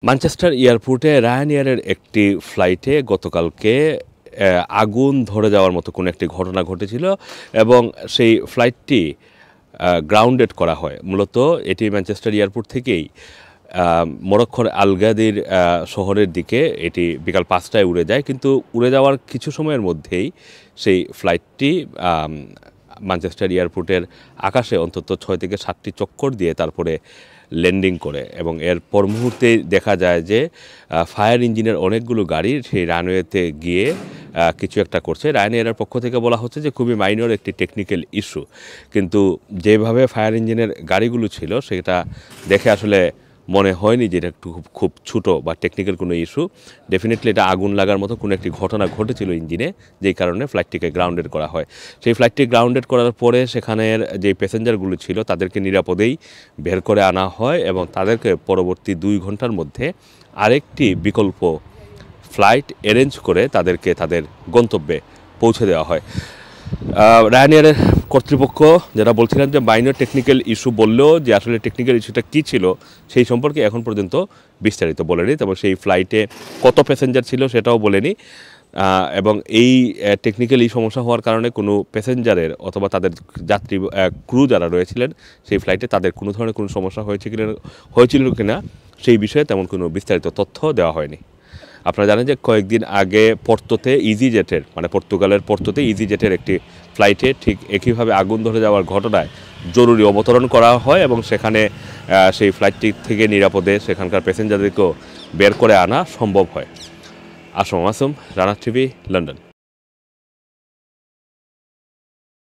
Manchester এয়ারপোর্টে রায়ানএয়ারের একটি ফ্লাইটে গতকালকে আগুন ধরে যাওয়ার মতো কোনো একটি ঘটনা ঘটেছিল এবং সেই ফ্লাইটটি গ্রাউন্ডেড করা হয়। মূলত এটি ম্যানচেস্টার এয়ারপোর্ট থেকেই মরক্কোর আলগাদির শহরের দিকে এটি বিকাল 5টায় উড়ে যায়, কিন্তু উড়ে যাওয়ার কিছু সময়ের মধ্যেই সেই ফ্লাইটটি ম্যানচেস্টার এয়ারপোর্টের আকাশে অন্তত 6 থেকে 7টি চক্কর দিয়ে তারপরে ল্যান্ডিং করে এবং এর পর মুহূর্তেই দেখা যায় যে ফায়ার ইঞ্জিনের অনেকগুলো গাড়ি সেই রানওয়েতে গিয়ে কিছু একটা করছে। রায়ানএয়ারের পক্ষ থেকে বলা হচ্ছে যে খুবই মাইনর একটি টেকনিক্যাল ইস্যু, কিন্তু যেভাবে ফায়ার ইঞ্জিনের গাড়িগুলো ছিল সেটা দেখে আসলে মনে হয়নি যে এটা একটু খুব ছোটো বা টেকনিক্যাল কোনো ইস্যু। ডেফিনেটলি এটা আগুন লাগার মতো কোনো একটি ঘটনা ঘটেছিল ইঞ্জিনে, যেই কারণে ফ্লাইটটিকে গ্রাউন্ডেড করা হয়। সেই ফ্লাইটটি গ্রাউন্ডেড করার পরে সেখানের যে প্যাসেঞ্জারগুলো ছিল তাদেরকে নিরাপদেই বের করে আনা হয় এবং তাদেরকে পরবর্তী 2 ঘন্টার মধ্যে আরেকটি বিকল্প ফ্লাইট অ্যারেঞ্জ করে তাদেরকে তাদের গন্তব্যে পৌঁছে দেওয়া হয়। রায়ানএয়ারের কর্তৃপক্ষ যারা বলছিলেন যে মাইনর টেকনিক্যাল ইস্যু বললেও যে আসলে টেকনিক্যাল ইস্যুটা কী ছিল সেই সম্পর্কে এখন পর্যন্ত বিস্তারিত বলেনি, তবে সেই ফ্লাইটে কত প্যাসেঞ্জার ছিল সেটাও বলেনি এবং এই টেকনিক্যাল এই সমস্যা হওয়ার কারণে কোনো প্যাসেঞ্জারের অথবা তাদের যাত্রী ক্রু যারা রয়েছিলেন সেই ফ্লাইটে তাদের কোনো ধরনের কোনো সমস্যা হয়েছিল কিনা সেই বিষয়ে তেমন কোনো বিস্তারিত তথ্য দেওয়া হয়নি। আপনারা জানেন যে কয়েকদিন আগে পর্তোতে ইজিজেটের পর্তুগালের পর্তোতে ইজিজেটের একটি ফ্লাইটে ঠিক একইভাবে আগুন ধরে যাওয়ার ঘটনায় জরুরি অবতরণ করা হয় এবং সেখানে সেই ফ্লাইটটি থেকে নিরাপদে সেখানকার প্যাসেঞ্জারদেরকেও বের করে আনা সম্ভব হয়। Assam Masum, Rana TV, London.